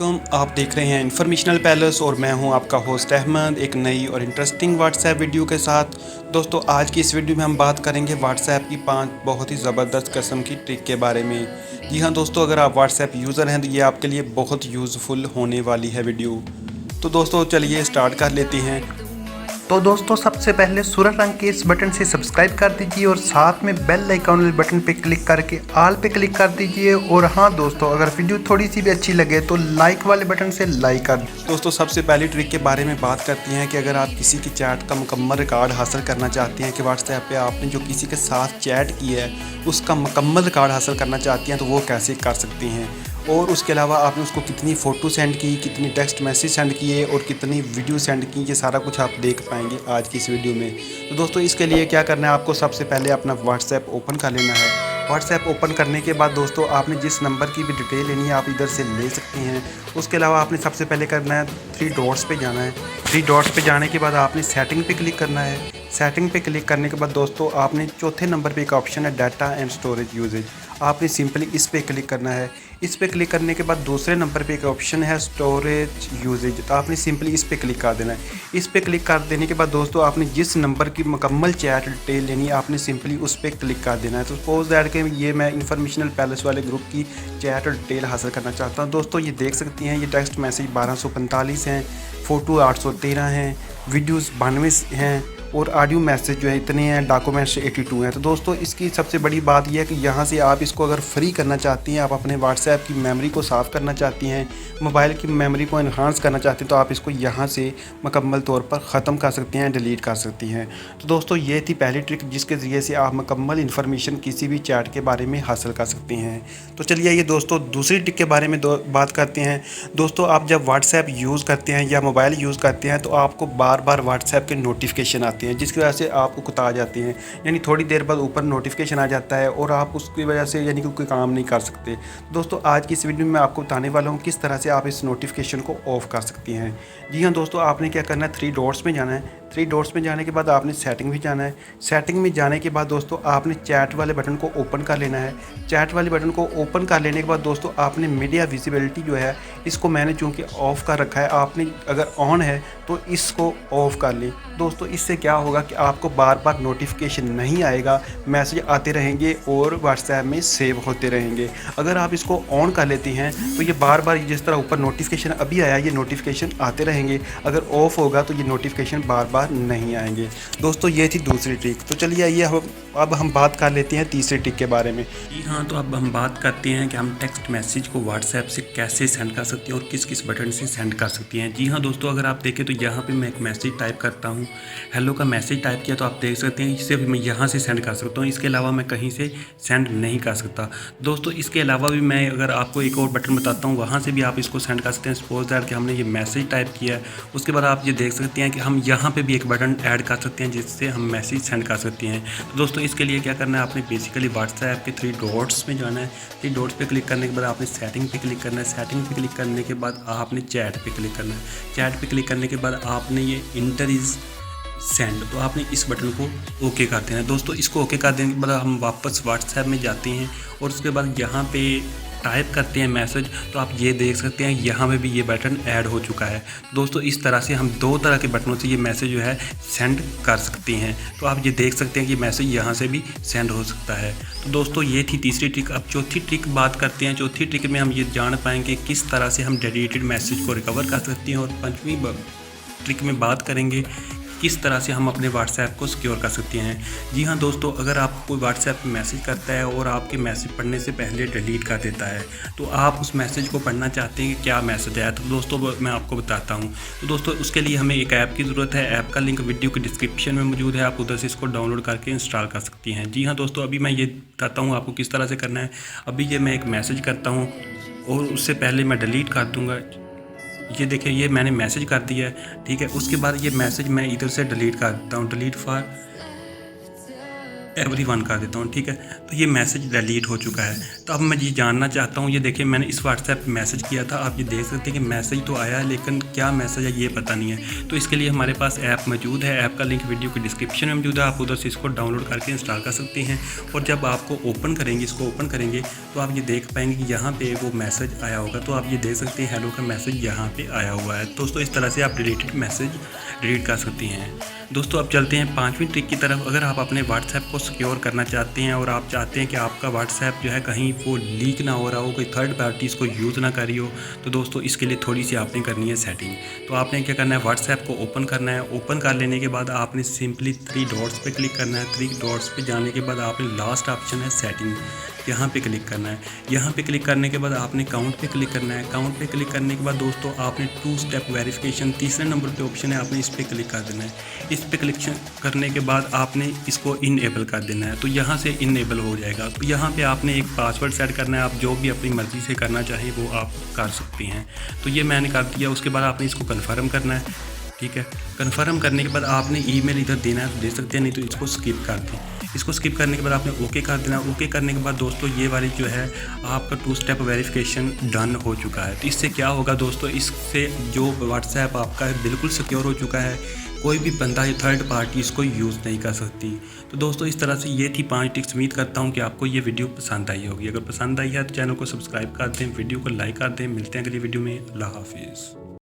अस्सलामुअलैकुम, आप देख रहे हैं इन्फॉर्मेशनल पैलेस और मैं हूं आपका होस्ट अहमद एक नई और इंटरेस्टिंग व्हाट्सएप वीडियो के साथ। दोस्तों आज की इस वीडियो में हम बात करेंगे व्हाट्सएप की 5 बहुत ही ज़बरदस्त किस्म की ट्रिक के बारे में। जी हां दोस्तों, अगर आप व्हाट्सएप यूज़र हैं तो ये आपके लिए बहुत यूज़फुल होने वाली है वीडियो। तो दोस्तों चलिए स्टार्ट कर लेते हैं। तो दोस्तों सबसे पहले सूरज रंग के इस बटन से सब्सक्राइब कर दीजिए और साथ में बेल आइकॉन वाले बटन पे क्लिक करके ऑल पे क्लिक कर दीजिए। और हाँ दोस्तों, अगर वीडियो थोड़ी सी भी अच्छी लगे तो लाइक वाले बटन से लाइक कर दीजिए। दोस्तों सबसे पहली ट्रिक के बारे में बात करते हैं कि अगर आप किसी की चैट का मुकम्मल रिकॉर्ड हासिल करना चाहते हैं कि व्हाट्सएप पे आपने जो किसी के साथ चैट की है उसका मुकम्मल रिकॉर्ड हासिल करना चाहती हैं तो वो कैसे कर सकती हैं, और उसके अलावा आपने उसको कितनी फ़ोटो सेंड की, कितनी टेक्स्ट मैसेज सेंड किए और कितनी वीडियो सेंड की, ये सारा कुछ आप देख पाएंगे आज की इस वीडियो में। तो दोस्तों इसके लिए क्या करना है, आपको सबसे पहले अपना व्हाट्सएप ओपन कर लेना है। व्हाट्सएप ओपन करने के बाद दोस्तों आपने जिस नंबर की भी डिटेल लेनी है आप इधर से ले सकते हैं। उसके अलावा आपने सबसे पहले करना है 3 डॉट्स पे जाना है। 3 डॉट्स पे जाने के बाद आपने सेटिंग पे क्लिक करना है। सेटिंग पे क्लिक करने के बाद दोस्तों आपने चौथे नंबर पे एक ऑप्शन है डाटा एंड स्टोरेज यूजेज, आपने सिंपली इस पे क्लिक करना है। इस पे क्लिक करने के बाद दूसरे नंबर पे एक ऑप्शन है स्टोरेज यूजेज, तो आपने सिंपली इस पे क्लिक कर देना है। इस पे क्लिक कर देने के बाद दोस्तों आपने जिस नंबर की मुकम्मल चैट डिटेल लेनी है आपने सिंपली उस पर क्लिक कर देना है। तो सपोज दैट कि ये मैं इन्फॉर्मेशनल पैलेस वाले ग्रुप की चैट डिटेल हासिल करना चाहता हूँ। दोस्तों ये देख सकती हैं, ये टेक्स्ट मैसेज 1245 हैं, फ़ोटो 813 हैं, वीडियोज़ 92 हैं और ऑडियो मैसेज जो है इतने हैं, डॉक्यूमेंट्स 82 हैं। तो दोस्तों इसकी सबसे बड़ी बात यह है कि यहाँ से आप इसको अगर फ्री करना चाहती हैं, आप अपने व्हाट्सएप की मेमोरी को साफ़ करना चाहती हैं, मोबाइल की मेमोरी को इन्हांस करना चाहती हैं, तो आप इसको यहाँ से मुकम्मल तौर पर ख़त्म कर सकती हैं, डिलीट कर सकती हैं। तो दोस्तों ये थी पहली ट्रिक जिसके ज़रिए से आप मुकम्मल इन्फॉर्मेशन किसी भी चैट के बारे में हासिल कर सकती हैं। तो चलिए ये दोस्तों दूसरी ट्रिक के बारे में बात करते हैं। दोस्तों आप जब व्हाट्सएप यूज़ करते हैं या मोबाइल यूज़ करते हैं तो आपको बार बार व्हाट्सएप के नोटिफिकेशन आते हैं जिसकी वजह से आपको कुता आ जाती हैं, यानी थोड़ी देर बाद ऊपर नोटिफिकेशन आ जाता है और आप उसकी वजह से यानी कि कोई काम नहीं कर सकते। दोस्तों आज की इस वीडियो में मैं आपको बताने वाला हूँ किस तरह से आप इस नोटिफिकेशन को ऑफ़ कर सकती हैं। जी हाँ दोस्तों, आपने क्या करना है, 3 डॉट्स में जाना है। 3 डॉट्स में जाने के बाद आपने सेटिंग में जाना है। सेटिंग में जाने के बाद दोस्तों आपने चैट वाले बटन को ओपन कर लेना है। चैट वाले बटन को ओपन कर लेने के बाद दोस्तों आपने मीडिया विजिबिलिटी जो है इसको मैंने चूँकि ऑफ़ कर रखा है, आपने अगर ऑन है तो इसको ऑफ़ कर लें। दोस्तों इससे क्या होगा कि आपको बार बार नोटिफिकेशन नहीं आएगा, मैसेज आते रहेंगे और व्हाट्सएप में सेव होते रहेंगे। अगर आप इसको ऑन कर लेती हैं तो ये बार बार जिस तरह ऊपर नोटिफिकेशन अभी आया ये नोटिफिकेशन आते रहेंगे, अगर ऑफ़ होगा तो ये नोटिफिकेशन बार बार नहीं आएंगे। दोस्तों ये थी दूसरी ट्रिक। तो चलिए आइए अब हम बात कर लेते हैं तीसरी ट्रिक के बारे में। जी हाँ, तो अब हम बात करते हैं कि हम टेक्स्ट मैसेज को व्हाट्सएप से कैसे सेंड कर सकते हैं और किस किस बटन से सेंड कर सकती हैं। जी हाँ दोस्तों, अगर आप देखें तो यहाँ पे मैं एक मैसेज टाइप करता हूँ, हेलो का मैसेज टाइप किया तो आप देख सकते हैं सिर्फ मैं यहाँ से सेंड कर सकता हूँ, इसके अलावा मैं कहीं से सेंड नहीं कर सकता। दोस्तों इसके अलावा भी मैं अगर आपको एक और बटन बताता हूँ वहाँ से भी आप इसको सेंड कर सकते हैं। सपोज दैट कि हमने ये मैसेज टाइप किया है, उसके बाद आप ये देख सकते हैं कि हम यहाँ पर भी एक बटन ऐड कर सकते हैं जिससे हम मैसेज सेंड कर सकते हैं। तो दोस्तों इसके लिए क्या करना है, आपने बेसिकली व्हाट्सएप के 3 डॉट्स में जाना है। 3 डॉट्स पे क्लिक करने के बाद आपने सेटिंग पे क्लिक करना है। सेटिंग पे क्लिक करने के बाद आपने चैट पे क्लिक करना है। चैट पे क्लिक करने के बाद आपने ये इंटर इज सेंड, तो आपने इस बटन को ओके कर देना है। दोस्तों इसको ओके कर देने के बाद हम वापस व्हाट्सएप में जाते हैं और उसके बाद यहाँ पे टाइप करते हैं मैसेज, तो आप ये देख सकते हैं यहाँ में भी ये बटन ऐड हो चुका है। दोस्तों इस तरह से हम 2 तरह के बटनों से ये मैसेज जो है सेंड कर सकते हैं। तो आप ये देख सकते हैं कि मैसेज यहाँ से भी सेंड हो सकता है। तो दोस्तों ये थी तीसरी ट्रिक। अब चौथी ट्रिक बात करते हैं। चौथी ट्रिक में हम ये जान पाएंगे किस तरह से हम डिलीटेड मैसेज को रिकवर कर सकते हैं, और 5वीं ट्रिक में बात करेंगे किस तरह से हम अपने व्हाट्सएप को सिक्योर कर सकते हैं। जी हाँ दोस्तों, अगर आपको कोई व्हाट्सएप पे मैसेज करता है और आपके मैसेज पढ़ने से पहले डिलीट कर देता है तो आप उस मैसेज को पढ़ना चाहते हैं कि क्या मैसेज आया, तो दोस्तों मैं आपको बताता हूँ। तो दोस्तों उसके लिए हमें एक ऐप की ज़रूरत है। ऐप का लिंक वीडियो के डिस्क्रिप्शन में मौजूद है, आप उधर से इसको डाउनलोड करके इंस्टॉल कर सकती हैं। जी हाँ दोस्तों, अभी मैं ये बताता हूँ आपको किस तरह से करना है। अभी ये मैं एक मैसेज करता हूँ और उससे पहले मैं डिलीट कर दूँगा। ये देखिए ये मैंने मैसेज कर दिया है, ठीक है। उसके बाद ये मैसेज मैं इधर से डिलीट कर देता हूँ, डिलीट फॉर एवरीवन कर देता हूँ, ठीक है। तो ये मैसेज डिलीट हो चुका है। तो अब मैं ये जानना चाहता हूँ, ये देखिए मैंने इस व्हाट्सएप पे मैसेज किया था, आप ये देख सकते हैं कि मैसेज तो आया है लेकिन क्या मैसेज है ये पता नहीं है। तो इसके लिए हमारे पास ऐप मौजूद है, ऐप का लिंक वीडियो की डिस्क्रिप्शन में मौजूद है, आप उधर से इसको डाउनलोड करके इंस्टॉल कर सकते हैं। और जब आपको ओपन करेंगे, इसको ओपन करेंगे तो आप ये देख पाएंगे कि यहाँ पे वो मैसेज आया होगा। तो आप ये देख सकते हैं हेलो का मैसेज यहाँ पे आया हुआ है। दोस्तों इस तरह से आप डिलीटेड मैसेज डिलीट कर सकते हैं। दोस्तों अब चलते हैं 5वीं ट्रिक की तरफ। अगर आप अपने व्हाट्सएप को सिक्योर करना चाहते हैं और आप चाहते हैं कि आपका व्हाट्सएप जो है कहीं वो लीक ना हो रहा हो, कोई थर्ड पार्टी इसको यूज़ ना करी हो, तो दोस्तों इसके लिए थोड़ी सी आपने करनी है सेटिंग। तो आपने क्या करना है, व्हाट्सएप को ओपन करना है। ओपन कर लेने के बाद आपने सिंपली 3 डॉट्स पे क्लिक करना है। 3 डॉट्स पे जाने के बाद आपने लास्ट ऑप्शन है सेटिंग, यहाँ पे क्लिक करना है। यहाँ पे क्लिक करने के बाद आपने काउंट पे क्लिक करना है। काउंट पे क्लिक करने के बाद दोस्तों आपने 2 स्टेप वेरिफिकेशन, तीसरे नंबर पे ऑप्शन है, आपने इस पर क्लिक कर देना है। इस पे क्लिक करने के बाद आपने इसको इनेबल कर देना है। तो यहाँ से इनेबल हो जाएगा। तो यहाँ पे आपने एक पासवर्ड सेट करना है, आप जो भी अपनी मर्ज़ी से करना चाहें वो आप कर सकते हैं। तो ये मैंने कर दिया। उसके बाद आपने इसको कन्फर्म करना है, ठीक है। कन्फर्म करने के बाद आपने ईमेल इधर देना है तो दे सकते हैं, नहीं तो इसको स्किप कर दें। इसको स्किप करने के बाद आपने ओके कर देना। ओके करने के बाद दोस्तों ये वाली जो है आपका 2 स्टेप वेरिफिकेशन डन हो चुका है। तो इससे क्या होगा दोस्तों, इससे जो व्हाट्सएप आपका है बिल्कुल सिक्योर हो चुका है, कोई भी बंदा या थर्ड पार्टी इसको यूज़ नहीं कर सकती। तो दोस्तों इस तरह से ये थी 5 टिप्स। उम्मीद करता हूँ कि आपको ये वीडियो पसंद आई होगी। अगर पसंद आई है तो चैनल को सब्सक्राइब कर दें, वीडियो को लाइक कर दें। मिलते हैं अगली वीडियो में। अल्लाह हाफिज़।